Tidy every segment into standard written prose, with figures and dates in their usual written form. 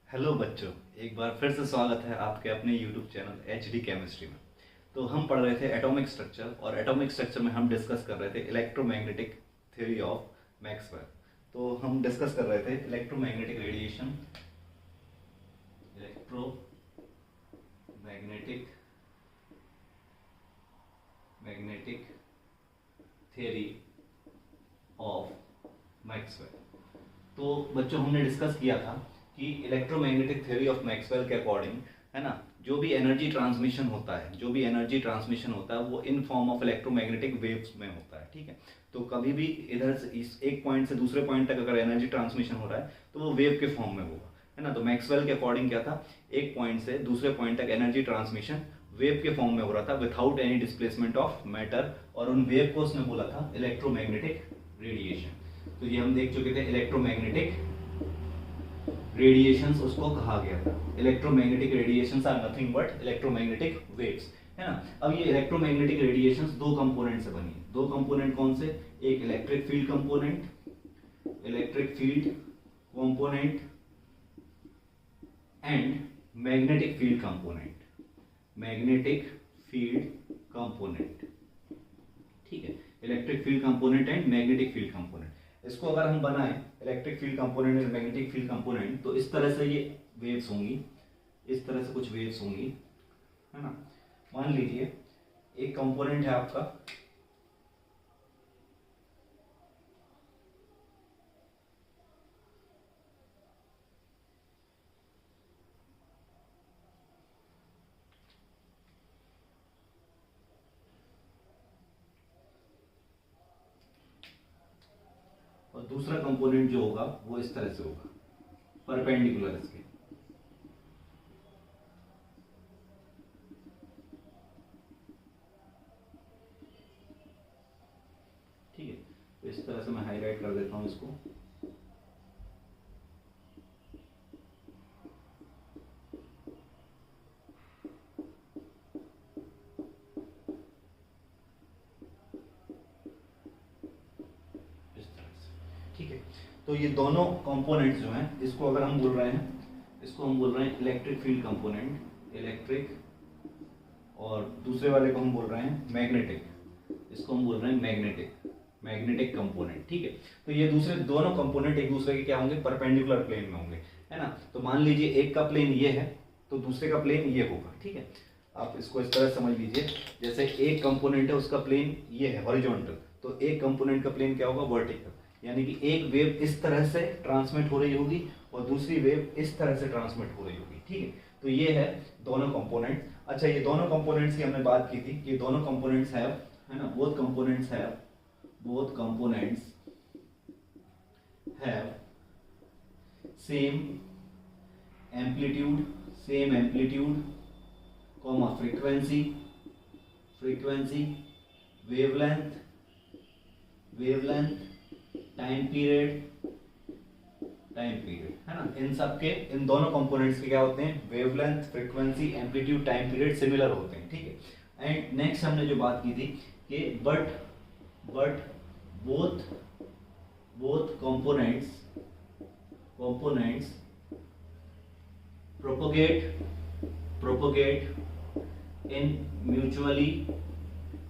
Hello बच्चों, एक बार फिर से स्वागत है आपके अपने यूट्यूब चैनल HD केमिस्ट्री में। तो हम पढ़ रहे थे एटॉमिक स्ट्रक्चर और एटॉमिक स्ट्रक्चर में हम डिस्कस कर रहे थे इलेक्ट्रोमैग्नेटिक थ्योरी ऑफ मैक्सवेल। तो हम डिस्कस कर रहे थे electromagnetic radiation, electromagnetic magnetic theory of Maxwell. तो बच्चों हमने डिस्कस किया था कि इलेक्ट्रोमैग्नेटिक थ्योरी ऑफ मैक्सवेल के अकॉर्डिंग, है ना, जो भी एनर्जी ट्रांसमिशन होता है वो इन फॉर्म ऑफ इलेक्ट्रोमैग्नेटिक वेव्स में होता है। ठीक है, तो कभी भी इधर से इस एक पॉइंट से दूसरे पॉइंट तक अगर एनर्जी ट्रांसमिशन हो रहा है तो वो वेव के फॉर्म में होगा, है ना। तो मैक्सवेल के अकॉर्डिंग क्या था, एक पॉइंट से दूसरे पॉइंट तक एनर्जी ट्रांसमिशन वेव के फॉर्म में हो रहा था without any displacement of matter, और उन वेव को उसने बोला था इलेक्ट्रोमैग्नेटिक रेडिएशन। तो ये हम देख चुके थे, इलेक्ट्रोमैग्नेटिक रेडिएशंस उसको कहा गया था। Electromagnetic radiations are nothing but electromagnetic waves, है ना। अब ये इलेक्ट्रोमैग्नेटिक रेडिएशंस दो कंपोनेंट से बनी है। दो कंपोनेंट कौन से, एक electric field component, and magnetic field component, ठीक है। Electric field component and magnetic field component, इसको अगर हम बनाएं electric field component and magnetic field component, तो इस तरह से ये वेव्स होंगी, इस तरह से कुछ वेव्स होंगी, है ना। मान लीजिए एक कंपोनेंट है आपका और दूसरा कंपोनेंट जो होगा वो इस तरह से होगा, परपेंडिकुलर इसके। ठीक है, तो इस तरह से मैं हाईलाइट कर देता हूं इसको। इस तरह से, ठीक है। तो ये दोनों कंपोनेंट्स जो हैं, इसको अगर हम बोल रहे हैं, इसको हम बोल रहे हैं इलेक्ट्रिक फील्ड कंपोनेंट, इलेक्ट्रिक, और दूसरे वाले को हम बोल रहे हैं मैग्नेटिक, इसको हम बोल रहे हैं मैग्नेटिक कंपोनेंट। ठीक है, तो ये दूसरे दोनों कंपोनेंट एक दूसरे के क्या होंगे, परपेंडिकुलर प्लेन में होंगे, है ना। तो मान लीजिए एक का प्लेन ये है तो दूसरे का प्लेन ये होगा। ठीक है, आप इसको इस तरह समझ लीजिए, जैसे एक कंपोनेंट है उसका प्लेन ये है हॉरिजॉन्टल, तो एक कंपोनेंट का प्लेन क्या होगा, वर्टिकल। यानी कि एक वेव इस तरह से ट्रांसमिट हो रही होगी और दूसरी वेव इस तरह से ट्रांसमिट हो रही होगी। ठीक है, तो ये है दोनों कंपोनेंट। अच्छा, ये दोनों कंपोनेंट्स की हमने बात की थी कि दोनों कंपोनेंट्स हैव, है ना, both components have same amplitude, comma frequency, wavelength, time period, है ना। इन सब के, इन दोनों कंपोनेंट्स के क्या होते हैं, wavelength, frequency, amplitude, time period similar होते हैं। ठीक है, एंड नेक्स्ट हमने जो बात की थी कि but both components propagate in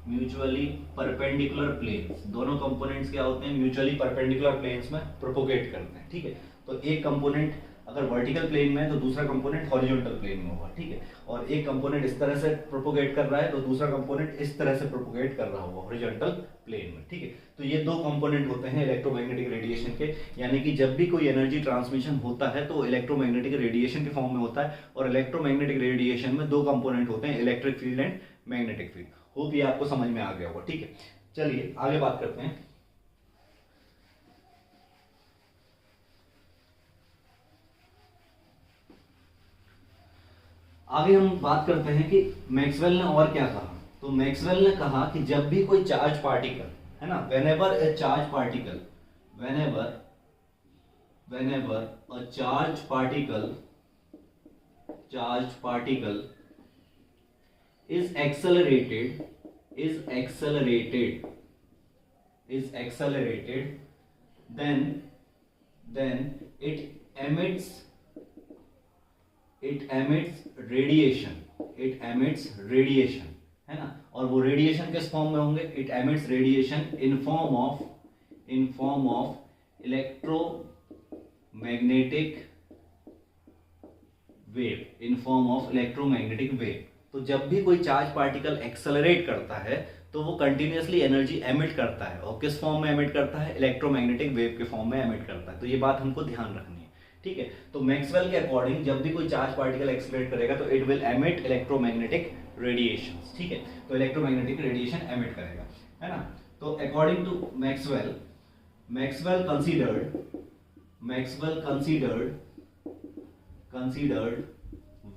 mutually perpendicular planes. दोनों कंपोनेंट्स क्या होते हैं, म्यूचुअली परपेंडिकुलर प्लेन्स में प्रोपोगेट करते हैं। ठीक है, तो एक कंपोनेंट अगर वर्टिकल प्लेन में है तो दूसरा कंपोनेंट हॉरिजॉन्टल प्लेन में होगा। ठीक है, और एक कंपोनेंट इस तरह से प्रोपोगेट कर रहा है तो दूसरा कंपोनेंट इस तरह से प्रोपोगेट कर रहा होगा हॉरिजॉन्टल प्लेन में। ठीक है, तो ये दो कंपोनेंट होते हैं इलेक्ट्रोमैग्नेटिक रेडिएशन के। यानी कि जब भी कोई एनर्जी ट्रांसमिशन होता है तो इलेक्ट्रोमैग्नेटिक रेडिएशन के फॉर्म में होता है, और इलेक्ट्रोमैग्नेटिक रेडिएशन में दो कंपोनेंट होते हैं, electric field and magnetic field. Hope ये आपको समझ में आ गया होगा। ठीक है, चलिए आगे बात करते हैं। आगे हम बात करते हैं कि मैक्सवेल ने और क्या कहा। तो मैक्सवेल ने कहा कि जब भी कोई चार्ज पार्टिकल, है ना, whenever a charge particle is accelerated, then it emits it emits radiation, it emits radiation, है ना। और वो रेडिएशन किस फॉर्म में होंगे, it emits radiation in form of electromagnetic wave, in form of electromagnetic wave. तो जब भी कोई चार्ज पार्टिकल एक्सेलरेट करता है तो वो कंटिन्यूअसली एनर्जी एमिट करता है, और किस फॉर्म में एमिट करता है, इलेक्ट्रोमैग्नेटिक वेव के फॉर्म में एमिट करता है। तो ये बात हमको ध्यान रखनी है, ठीक है। तो मैक्सवेल के अकॉर्डिंग जब भी कोई चार्ज पार्टिकल एक्सेलरेट करेगा तो it will emit electromagnetic radiations, ठीक है। तो इलेक्ट्रोमैग्नेटिक रेडिएशन एमिट करेगा, है ना। तो according to Maxwell, Maxwell considered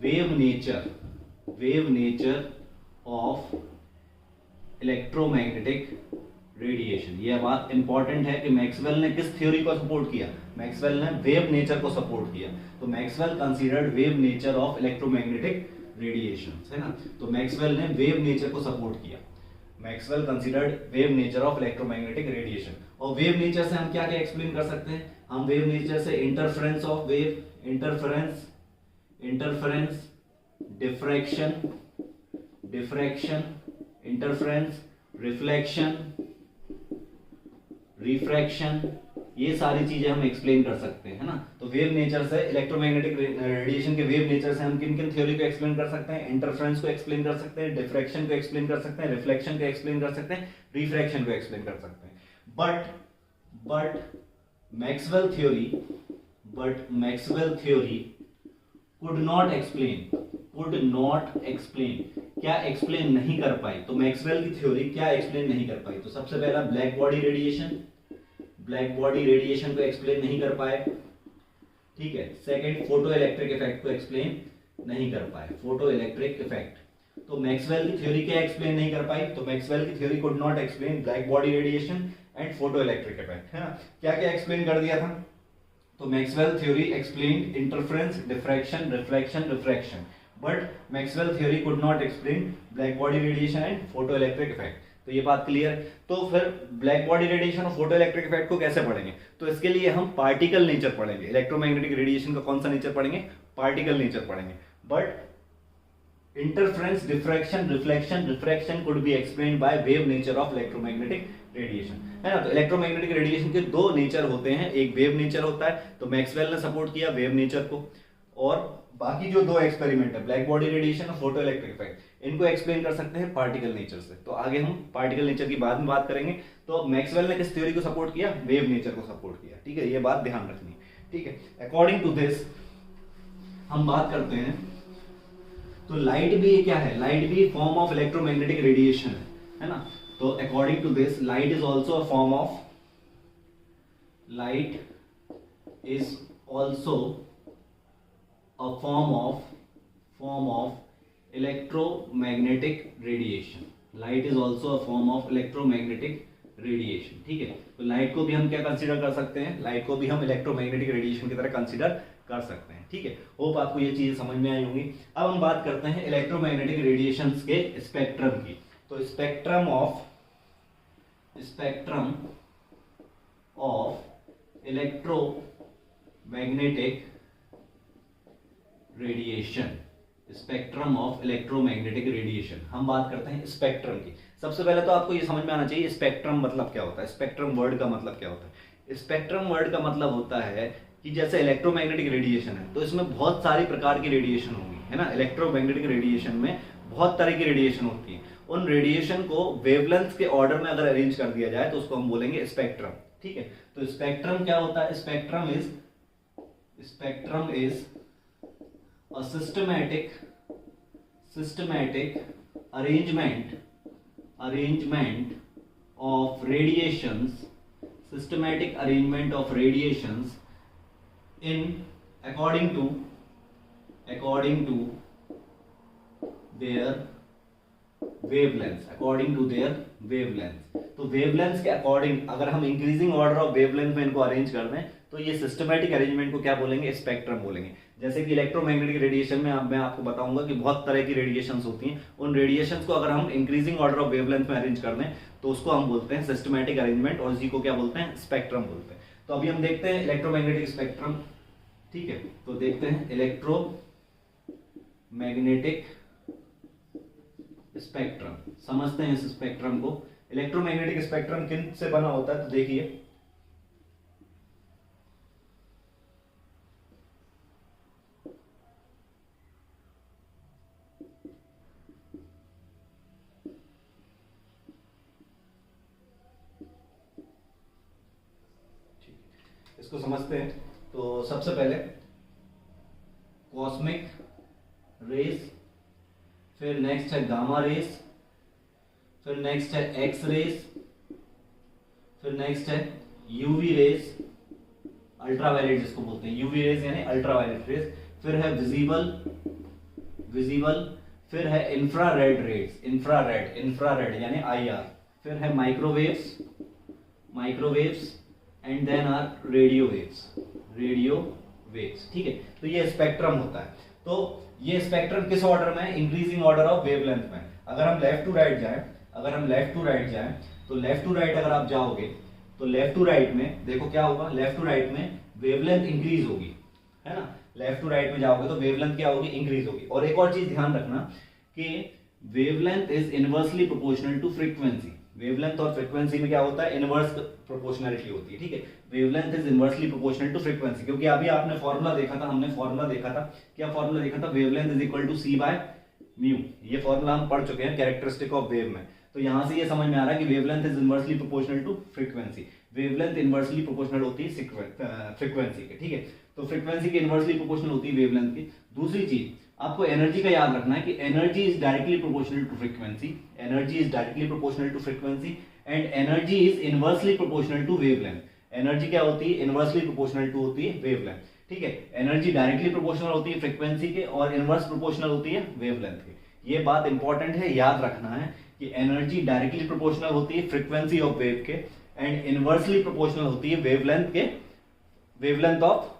wave nature of electromagnetic radiation. यह बात इंपॉर्टेंट है कि मैक्सवेल ने किस थ्योरी को सपोर्ट किया, मैक्सवेल ने वेव नेचर को सपोर्ट किया। तो Maxwell considered wave nature of electromagnetic radiations, है ना। तो मैक्सवेल ने वेव नेचर को सपोर्ट किया, Maxwell considered wave nature of electromagnetic radiation. और वेव नेचर से हम क्या क्या एक्सप्लेन कर सकते हैं, हम वेव नेचर से interference of wave, interference, diffraction, interference, reflection, refraction, ये सारी चीजें हम एक्सप्लेन कर सकते हैं, है ना। तो वेव नेचर से, इलेक्ट्रोमैग्नेटिक रेडिएशन के वेव नेचर से हम किन किन थ्योरी को एक्सप्लेन कर सकते हैं, इंटरफेरेंस को एक्सप्लेन कर सकते हैं, डिफ्रैक्शन को एक्सप्लेन कर सकते हैं, रिफ्लेक्शन को एक्सप्लेन कर सकते हैं, रिफ्रैक्शन को एक्सप्लेन कर सकते हैं। But Maxwell theory could not explain, क्या एक्सप्लेन नहीं कर पाई। तो मैक्सवेल की थ्योरी क्या एक्सप्लेन नहीं कर पाई, तो सबसे पहला ब्लैक बॉडी रेडिएशन को एक्सप्लेन नहीं कर पाए, ठीक है। सेकंड, फोटो इलेक्ट्रिक इफेक्ट को एक्सप्लेन नहीं कर पाए, फोटो इलेक्ट्रिक इफेक्ट। तो मैक्सवेल की थ्योरी क्या एक्सप्लेन नहीं कर पाई, तो मैक्सवेल की theory could not explain black body radiation and photo electric effect, है ना। क्या क्या एक्सप्लेन कर दिया था, तो Maxwell theory explained interference, diffraction, reflection, but Maxwell theory could not explain black body radiation and photo electric effect. तो ये बात क्लियर। तो फिर ब्लैक बॉडी रेडिएशन और फोटो इलेक्ट्रिक इफेक्ट को कैसे पढ़ेंगे, तो इसके लिए हम पार्टिकल नेचर पढ़ेंगे। इलेक्ट्रोमैग्नेटिक रेडिएशन का कौन सा नेचर पढ़ेंगे, पार्टिकल नेचर पढ़ेंगे। But interference, diffraction, reflection could be explained by wave nature of electromagnetic radiation, है ना। तो इलेक्ट्रोमैग्नेटिक रेडिएशन के दो नेचर होते हैं, एक वेव नेचर होता है, तो मैक्सवेल ने सपोर्ट किया वेव नेचर को, और बाकी जो दो एक्सपेरिमेंट है ब्लैक बॉडी रेडिएशन और फोटो इलेक्ट्रिक इफेक्ट, इनको एक्सप्लेन कर सकते हैं पार्टिकल नेचर से। तो आगे हम पार्टिकल नेचर की बाद में बात करेंगे। तो मैक्सवेल ने किस थ्योरी को सपोर्ट किया, वेव नेचर को सपोर्ट किया, ठीक है। ये बात ध्यान रखनी, ठीक है। अकॉर्डिंग टू दिस हम बात करते हैं, तो लाइट भी क्या है, लाइट भी फॉर्म ऑफ इलेक्ट्रोमैग्नेटिक रेडिएशन है ना। तो according to this light is also a form of electromagnetic radiation. Light is also a form of electromagnetic radiation, ठीक है। तो लाइट को भी हम क्या कंसीडर कर सकते हैं, लाइट को भी हम इलेक्ट्रोमैग्नेटिक रेडिएशन की तरह कंसीडर कर सकते हैं, ठीक है। होप आपको ये चीज समझ में आई होंगी। अब हम बात करते हैं इलेक्ट्रोमैग्नेटिक रेडिएशंस के स्पेक्ट्रम की। तो spectrum of electromagnetic radiation, spectrum of electromagnetic radiation. हम बात करते हैं स्पेक्ट्रम की। सबसे पहले तो आपको ये समझ में आना चाहिए स्पेक्ट्रम मतलब क्या होता है, स्पेक्ट्रम वर्ड का मतलब क्या होता है। स्पेक्ट्रम वर्ड का मतलब होता है कि जैसे इलेक्ट्रोमैग्नेटिक रेडिएशन है तो इसमें बहुत सारी प्रकार की रेडिएशन होंगी, है ना। इलेक्ट्रोमैग्नेटिक रेडिएशन में बहुत तरह की रेडिएशन होती है। उन रेडिएशन को वेवलेंथ के ऑर्डर में अगर अरेंज कर दिया जाए तो उसको हम बोलेंगे स्पेक्ट्रम, ठीक है। तो स्पेक्ट्रम क्या होता है, spectrum is a systematic arrangement of radiations, in according to their wavelengths, तो वेवलेंथ के अकॉर्डिंग अगर हम इंक्रीजिंग ऑर्डर ऑफ वेवलेंथ में इनको अरेंज कर दें तो ये सिस्टमैटिक अरेंजमेंट को क्या बोलेंगे, स्पेक्ट्रम बोलेंगे। जैसे कि इलेक्ट्रोमैग्नेटिक रेडिएशन में अब मैं आपको बताऊंगा कि बहुत तरह की रेडिएशंस होती हैं। उन रेडिएशंस को अगर हम इंक्रीजिंग ऑर्डर ऑफ वेवलेंथ में अरेंज कर दें तो उसको हम बोलते हैं सिस्टमैटिक अरेंजमेंट, और इसी को क्या बोलते हैं, स्पेक्ट्रम बोलते हैं। तो अभी हम देखते हैं इलेक्ट्रोमैग्नेटिक स्पेक्ट्रम, ठीक है। तो देखते हैं इलेक्ट्रोमैग्नेटिक मैग्नेटिक स्पेक्ट्रम। समझते हैं इस स्पेक्ट्रम को। इलेक्ट्रोमैग्नेटिक स्पेक्ट्रम किन से बना होता है तो देखिए, इसको समझते हैं। तो सबसे पहले कॉस्मिक रेस, फिर नेक्स्ट है गामा रेस, फिर नेक्स्ट है एक्स रेस, फिर नेक्स्ट है यूवी रेस, अल्ट्रावायलेट जिसको बोलते हैं, यूवी रेस यानी अल्ट्रावायलेट रेस, फिर है विजिबल, फिर है इंफ्रारेड रेस, इंफ्रारेड यानी आईआर, फिर है microwaves and then are radio waves. ठीक है, तो ये स्पेक्ट्रम होता है। तो ये स्पेक्ट्रम किस ऑर्डर में है? इंक्रीजिंग ऑर्डर ऑफ वेवलेंथ में। अगर हम लेफ्ट टू राइट जाएं तो लेफ्ट टू राइट अगर आप जाओगे तो लेफ्ट टू राइट में देखो क्या होगा, लेफ्ट टू राइट में वेवलेंथ इंक्रीज होगी, है ना। लेफ्ट टू राइट में जाओगे तो वेवलेंथ क्या होगी? इंक्रीज होगी। और एक और चीज ध्यान रखना कि wavelength is inversely proportional to frequency. Wavelength और फ्रीक्वेंसी में क्या होता है? इनवर्स प्रोपोर्शनलिटी होती है। ठीक है, wavelength is inversely proportional to frequency, क्योंकि अभी आपने फॉर्मूला देखा था, हमने फॉर्मूला देखा था, क्या फॉर्मूला देखा था? Wavelength is equal to c by mu. ये फॉर्मूला हम पढ़ चुके हैं कैरेक्टरिस्टिक ऑफ वेव में। तो यहां से ये समझ में आ रहा है कि wavelength is inversely proportional to frequency. Wavelength inversely proportional होती है फ्रीक्वेंसी के। ठीक है, तो फ्रीक्वेंसी के इनवर्सली प्रोपोर्शनल होती है वेवलेंथ की। दूसरी चीज आपको एनर्जी का याद रखना है कि energy is directly proportional to frequency, energy is directly proportional to frequency and energy is inversely proportional to wavelength. Energy क्या होती है? इनवर्सली प्रोपोर्शनल टू होती है वेवलेंथ। ठीक है, एनर्जी डायरेक्टली प्रोपोर्शनल होती है फ्रीक्वेंसी के और इनवर्स प्रोपोर्शनल होती है वेवलेंथ के। ये बात इंपॉर्टेंट है, याद रखना है कि एनर्जी डायरेक्टली प्रोपोर्शनल होती है फ्रीक्वेंसी ऑफ वेव के एंड इनवर्सली प्रोपोर्शनल होती है वेवलेंथ ऑफ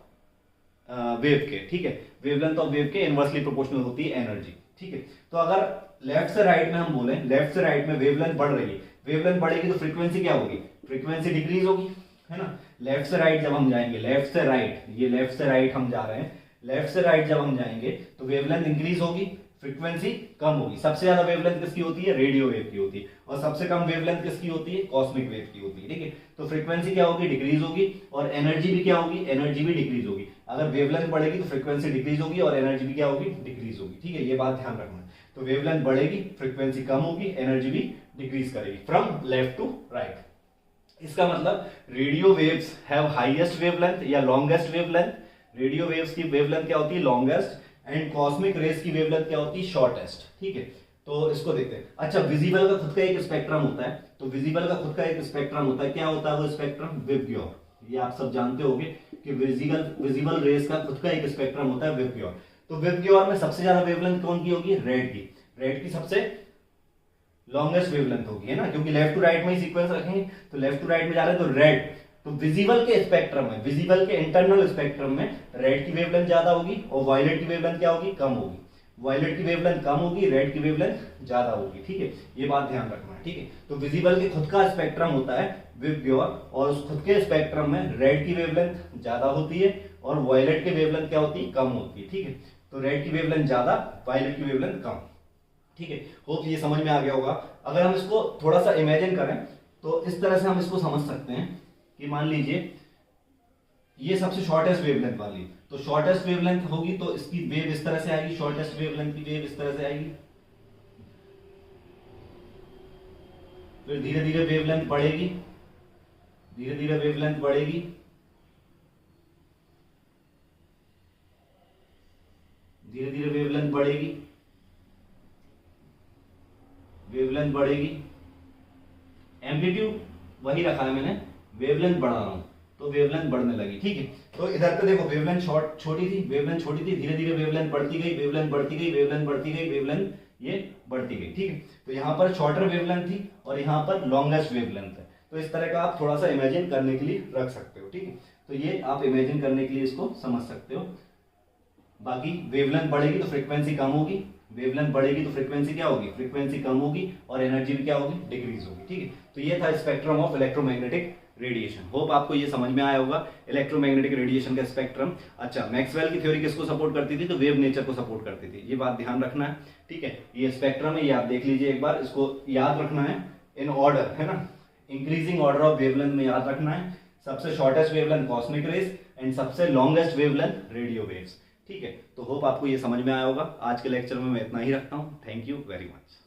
वेव के। ठीक है, वेवलेंथ ऑफ वेव के इनवर्सली प्रोपोर्शनल होती है एनर्जी। ठीक है, तो अगर लेफ्ट से राइट में हम बोले, लेफ्ट से राइट में वेवलेंथ बढ़ रही है, वेवलेंथ बढ़ेगी तो फ्रीक्वेंसी क्या होगी? फ्रीक्वेंसी डिक्रीज होगी, है ना। लेफ्ट से राइट जब हम जाएंगे, लेफ्ट से राइट, ये लेफ्ट से राइट हम जा रहे हैं, लेफ्ट से राइट जब हम जाएंगे तो वेवलेंथ इंक्रीज होगी, फ्रीक्वेंसी कम होगी। सबसे ज्यादा वेवलेंथ किसकी होती है? रेडियो वेव की होती है। और सबसे कम वेवलेंथ किसकी होती है? कॉस्मिक वेव की होती है। ठीक है, तो फ्रीक्वेंसी क्या होगी? डिक्रीज होगी और एनर्जी भी क्या होगी? एनर्जी भी डिक्रीज होगी। अगर वेवलेंथ बढ़ेगी तो फ्रीक्वेंसी डिक्रीज होगी और एनर्जी भी क्या होगी? डिक्रीज होगी। ठीक है, ये बात ध्यान रखना। तो वेवलेंथ बढ़ेगी, फ्रीक्वेंसी कम होगी, एनर्जी भी डिक्रीज करेगी फ्रॉम लेफ्ट टू राइट। इसका मतलब radio waves have highest wavelength या लॉन्गेस्ट वेवलेंथ। रेडियो वेव्स की वेवलेंथ क्या होती है? लॉन्गेस्ट। एंड कॉस्मिक रेस की वेवलेंथ क्या होती है? शॉर्टेस्ट। ठीक है, तो इसको देखते हैं। अच्छा, विजिबल का खुद का एक स्पेक्ट्रम होता है। तो विजिबल का खुद का एक स्पेक्ट्रम होता है। क्या होता है वो स्पेक्ट्रम? विबग्योर। ये आप सब जानते होंगे कि विजिबल रेस का खुद का एक स्पेक्ट्रम होता है, विबग्योर। तो विबग्योर में सबसे ज्यादा वेवलेंथ कौन की होगी? रेड की। रेड की सबसे लॉन्गेस्ट वेवलेंथ होगी, है ना, क्योंकि लेफ्ट टू राइट में ही सीक्वेंस रखेंगे तो लेफ्ट टू राइट में जा रहे हैं तो रेड। तो विजिबल के स्पेक्ट्रम में, विजिबल के इंटरनल स्पेक्ट्रम में रेड की वेवलेंथ ज्यादा होगी और वायलेट की वेवलेंथ क्या होगी? कम होगी। वायलेट की वेवलेंथ कम होगी, रेड की वेवलेंथ ज्यादा होगी। ठीक है, ये बात ध्यान रखना है। ठीक है, तो विजिबल के खुद का स्पेक्ट्रम होता है विबग्योर और उस खुद के स्पेक्ट्रम में रेड की वेवलेंथ ज्यादा होती है और वायलेट की वेवलेंथ क्या होती है? कम होती है। ठीक है, तो रेड की वेवलेंथ ज्यादा, वायलेट की वेवलेंथ कम। ठीक है, होप ये समझ में आ गया होगा। अगर हम इसको थोड़ा सा इमेजिन करें तो इस तरह से हम इसको समझ सकते हैं कि मान लीजिए ये सबसे शॉर्टेस्ट वेवलेंथ वाली, तो शॉर्टेस्ट वेवलेंथ होगी तो इसकी वेव इस तरह से आएगी, शॉर्टेस्ट वेवलेंथ की वेव इस तरह से आएगी। फिर धीरे धीरे वेवलेंथ बढ़ेगी, धीरे धीरे वेवलेंथ बढ़ेगी, धीरे धीरे वेवलेंथ बढ़ेगी, वेवलेंथ बढ़ेगी। एम्पलीट्यूड वही रखा है मैंने, वेवलेंथ बढ़ा रहा हूं तो वेवलेंथ बढ़ने लगी। ठीक है, तो इधर पे देखो वेवलेंथ छोटी थी, वेवलेंथ छोटी थी, धीरे धीरे वेवलेंथ बढ़ती गई, वेवलेंथ बढ़ती गई, वेवलेंथ बढ़ती गई, वेवलेंथ ये बढ़ती गई। ठीक है, तो यहाँ पर शॉर्टर वेवलेंथ थी और यहाँ पर लॉन्गेस्ट वेवलेंथ है। तो इस तरह का आप थोड़ा सा इमेजिन करने के लिए रख सकते हो। ठीक है, तो ये आप इमेजिन करने के लिए इसको समझ सकते हो। बाकी वेवलेंथ बढ़ेगी तो फ्रीक्वेंसी कम होगी, वेवलेंथ बढ़ेगी तो फ्रीक्वेंसी क्या होगी, फ्रीक्वेंसी कम होगी और एनर्जी भी क्या होगी, डिक्रीज होगी। ठीक है, तो ये था spectrum of electromagnetic radiation. Hope आपको ये समझ में आया होगा इलेक्ट्रोमैग्नेटिक रेडिएशन का स्पेक्ट्रम। अच्छा, मैक्सवेल की थ्योरी किसको सपोर्ट करती थी, तो वेव नेचर को सपोर्ट करती थी, ये बात ध्यान रखना है। ठीक है, ये स्पेक्ट्रम है, ये आप देख लीजिए एक बार, इसको याद रखना है इन ऑर्डर, है ना, इंक्रीजिंग ऑर्डर ऑफ वेवलेंथ में याद रखना है। सबसे shortest wavelength cosmic rays and सबसे लॉन्गेस्ट वेवलेंथ रेडियो वेव्स। ठीक है, तो होप आपको ये समझ में आया होगा। आज के लेक्चर में मैं इतना ही रखता हूँ। Thank you very much.